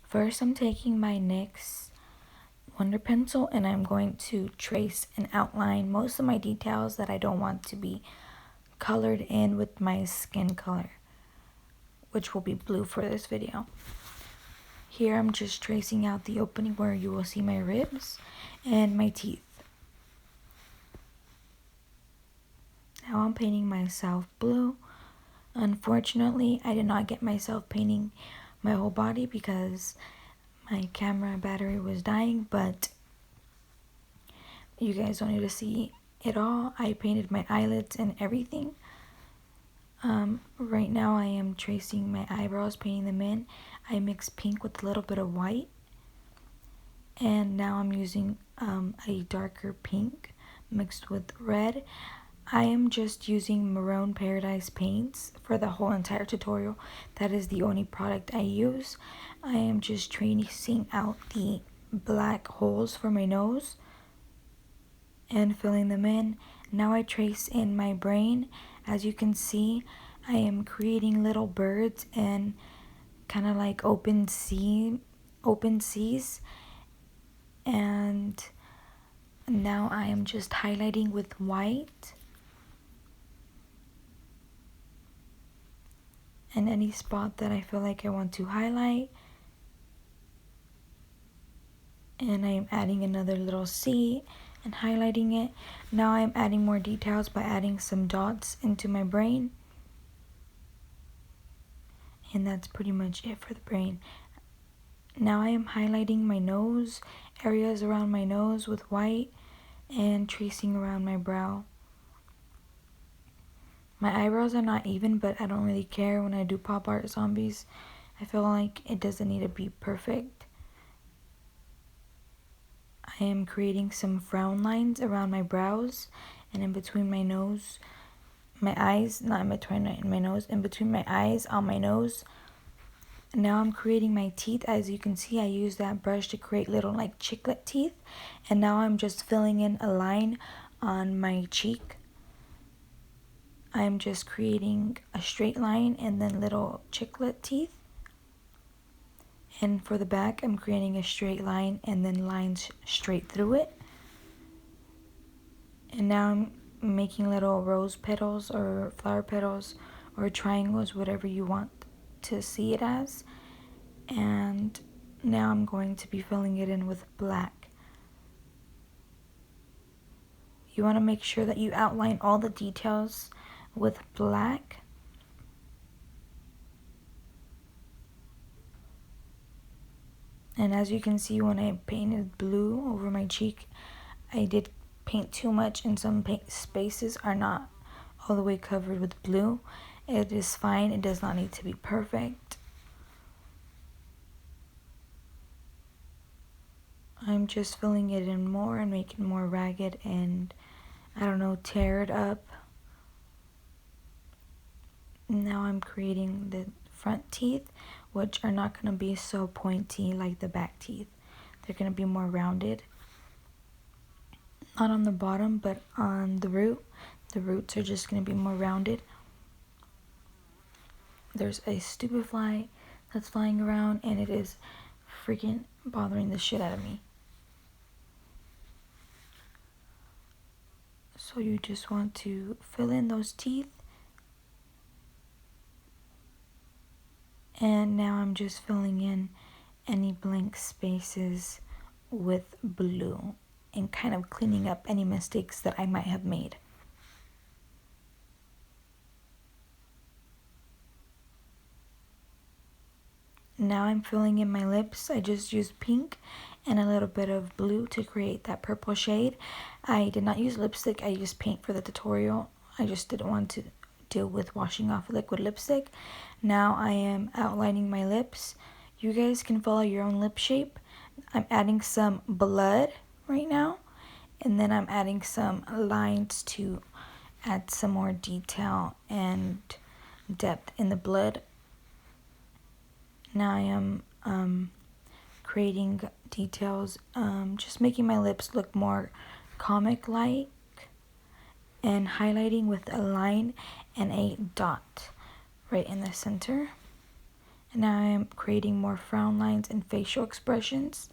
First, I'm taking my NYX Wonder Pencil and I'm going to trace and outline most of my details that I don't want to be colored in with my skin color, which will be blue for this video. Here I'm just tracing out the opening where you will see my ribs and my teeth. Now I'm painting myself blue. Unfortunately, I did not get myself painting my whole body because my camera battery was dying, but you guys don't need to see it all. I painted my eyelids and everything. Right now I am tracing my eyebrows, painting them in. I mixed pink with a little bit of white. And now I'm using a darker pink mixed with red. I am just using Mehron Paradise paints for the whole entire tutorial. That is the only product I use. I am just tracing out the black holes for my nose and filling them in. Now I trace in my brain. As you can see, I am creating little birds and kind of like open seas. And now I am just highlighting with white. And any spot that I feel like I want to highlight. And I am adding another little C and highlighting it. Now I'm adding more details by adding some dots into my brain. And that's pretty much it for the brain. Now I am highlighting my nose, areas around my nose with white, and tracing around my brow. My eyebrows are not even, but I don't really care when I do pop art zombies. I feel like it doesn't need to be perfect. I am creating some frown lines around my brows and in between my nose, my eyes, not in between my nose, in between my eyes, on my nose. Now I'm creating my teeth. As you can see, I use that brush to create little like chiclet teeth. And now I'm just filling in a line on my cheek. I'm just creating a straight line and then little chiclet teeth. And for the back, I'm creating a straight line and then lines straight through it. And now I'm making little rose petals or flower petals or triangles, whatever you want to see it as. And now I'm going to be filling it in with black. You want to make sure that you outline all the details with black. And as you can see, when I painted blue over my cheek, I did paint too much and some spaces are not all the way covered with blue. It is fine. It does not need to be perfect. I'm just filling it in more and making it more ragged and, I don't know, tear it up. Now I'm creating the front teeth, which are not going to be so pointy like the back teeth. They're going to be more rounded. Not on the bottom, but on the root. The roots are just going to be more rounded. There's a stupid fly that's flying around and it is freaking bothering the shit out of me. So you just want to fill in those teeth. And now I'm just filling in any blank spaces with blue and kind of cleaning up any mistakes that I might have made. Now I'm filling in my lips. I just used pink and a little bit of blue to create that purple shade. I did not use lipstick. I used paint for the tutorial. I just didn't want to deal with washing off liquid lipstick. Now I am outlining my lips. You guys can follow your own lip shape. I'm adding some blood right now, and then I'm adding some lines to add some more detail and depth in the blood. Now I am creating details, just making my lips look more comic-like and highlighting with a line and a dot right in the center. And now I am creating more frown lines and facial expressions.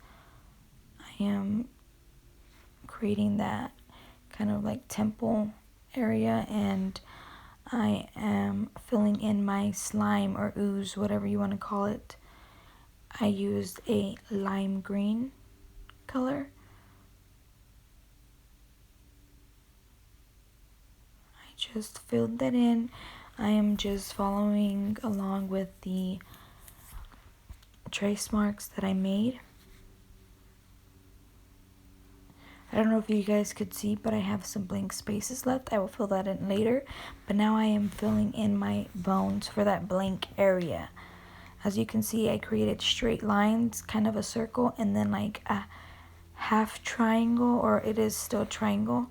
I am creating that kind of like temple area, and I am filling in my slime or ooze, whatever you want to call it. I used a lime green color. I just filled that in. I am just following along with the trace marks that I made. I don't know if you guys could see, but I have some blank spaces left. I will fill that in later. But now I am filling in my bones for that blank area. As you can see, I created straight lines, kind of a circle, and then like a half triangle, or it is still a triangle.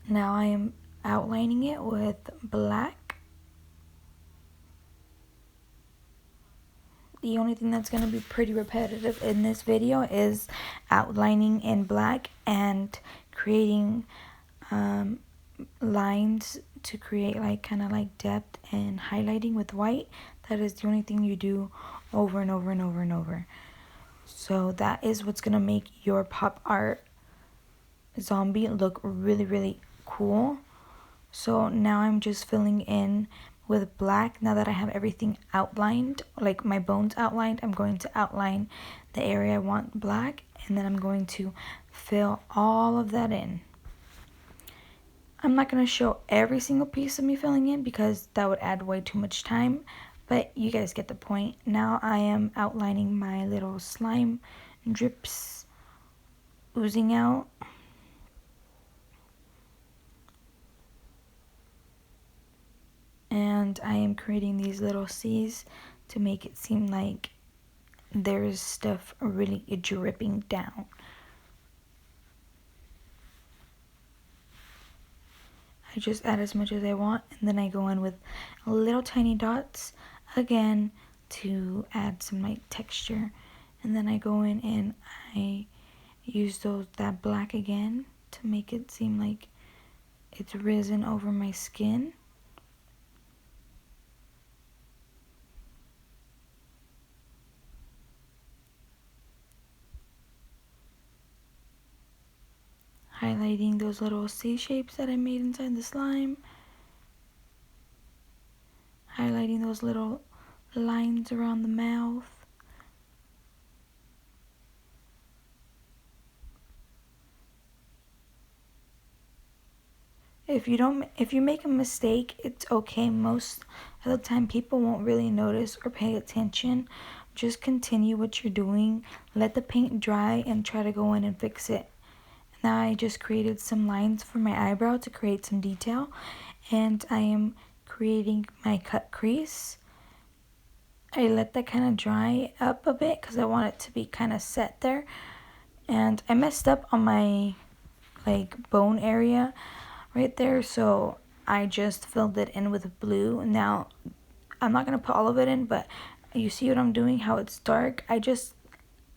Now I am outlining it with black. The only thing that's going to be pretty repetitive in this video is outlining in black and creating lines to create like kind of like depth, and highlighting with white. That is the only thing you do over and over and over and over. So that is what's going to make your pop art zombie look really, really cool. So now I'm just filling in with black. Now that I have everything outlined, like my bones outlined, I'm going to outline the area I want black, and then I'm going to fill all of that in. I'm not going to show every single piece of me filling in because that would add way too much time, but you guys get the point. Now I am outlining my little slime drips oozing out. And I am creating these little C's to make it seem like there's stuff really dripping down. I just add as much as I want, and then I go in with little tiny dots again to add some like texture. And then I go in and I use that black again to make it seem like it's risen over my skin. Highlighting those little C shapes that I made inside the slime. Highlighting those little lines around the mouth. If you make a mistake, it's okay. Most of the time people won't really notice or pay attention. Just continue what you're doing. Let the paint dry and try to go in and fix it. Now I just created some lines for my eyebrow to create some detail, and I am creating my cut crease. I let that kind of dry up a bit because I want it to be kind of set there. And I messed up on my like bone area right there, so I just filled it in with blue. Now I'm not going to put all of it in, but you see what I'm doing, how it's dark. I just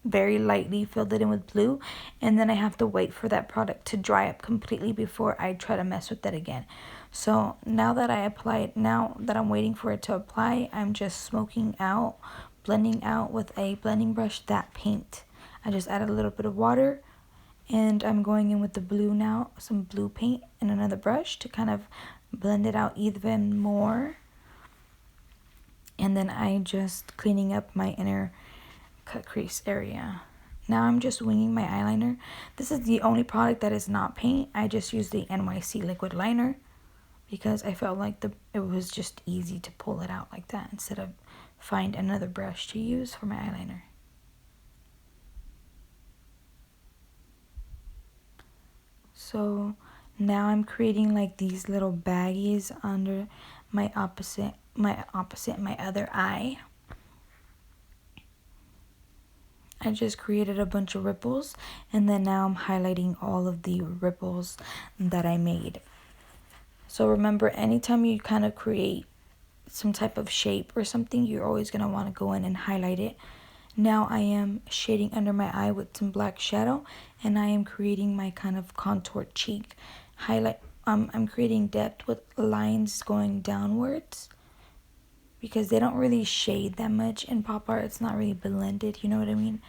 very lightly filled it in with blue, and then I have to wait for that product to dry up completely before I try to mess with it again. So now that I'm waiting for it to apply, I'm just smoking out, blending out with a blending brush that paint. I just added a little bit of water, and I'm going in with the blue now, some blue paint and another brush to kind of blend it out even more. And then I just cleaning up my inner cut crease area. Now I'm just winging my eyeliner. This is the only product that is not paint. I just used the NYC liquid liner because I felt like it was just easy to pull it out like that instead of find another brush to use for my eyeliner. So now I'm creating like these little baggies under my other eye. I just created a bunch of ripples, and then now I'm highlighting all of the ripples that I made. So remember, anytime you kind of create some type of shape or something, you're always going to want to go in and highlight it. Now I am shading under my eye with some black shadow, and I am creating my kind of contoured cheek highlight. I'm creating depth with lines going downwards. because they don't really shade that much in pop art. It's not really blended, you know what I mean?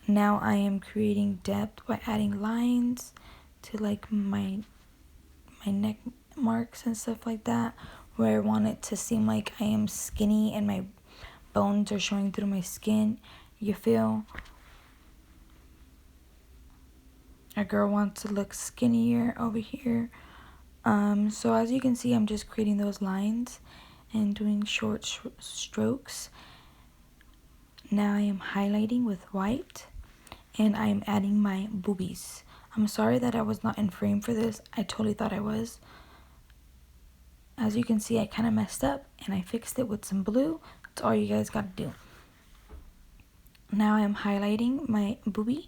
Now I am creating depth by adding lines to like my neck marks and stuff like that, where I want it to seem like I am skinny and my bones are showing through my skin. You feel? A girl wants to look skinnier over here. So as you can see, I'm just creating those lines and doing short strokes. Now I am highlighting with white, and I am adding my boobies. I'm sorry that I was not in frame for this. I totally thought I was. As you can see, I kind of messed up, and I fixed it with some blue. That's all you guys got to do. Now I am highlighting my boobie,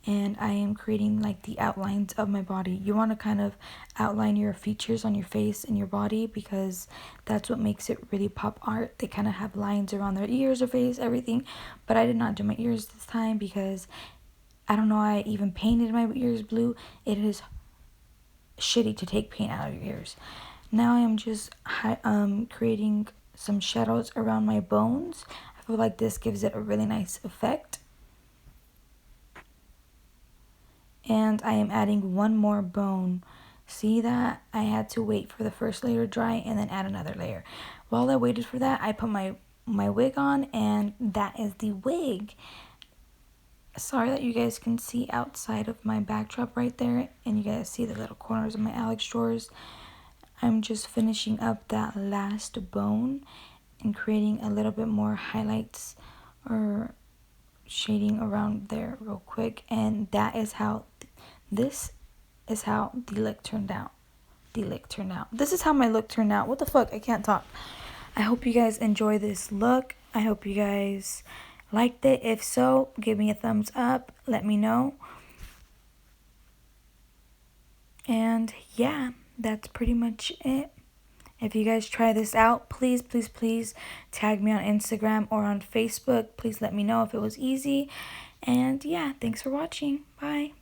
and I am creating like the outlines of my body. You want to kind of outline your features on your face and your body, because that's what makes it really pop art. They kind of have lines around their ears or face, everything, but I did not do my ears this time because I don't know why I even painted my ears blue. It is shitty to take paint out of your ears. Now I am just creating some shadows around my bones. I feel like this gives it a really nice effect. And I am adding one more bone. See that? I had to wait for the first layer to dry and then add another layer. While I waited for that, I put my wig on, and that is the wig. Sorry that you guys can see outside of my backdrop right there, and you guys see the little corners of my Alex drawers. I'm just finishing up that last bone and creating a little bit more highlights or shading around there real quick, and that is how this is how the look turned out. This is how my look turned out. What the fuck? I can't talk. I hope you guys enjoy this look. I hope you guys liked it. If so, give me a thumbs up. Let me know. And yeah, that's pretty much it. If you guys try this out, please, please, please tag me on Instagram or on Facebook. Please let me know if it was easy. And yeah, thanks for watching. Bye.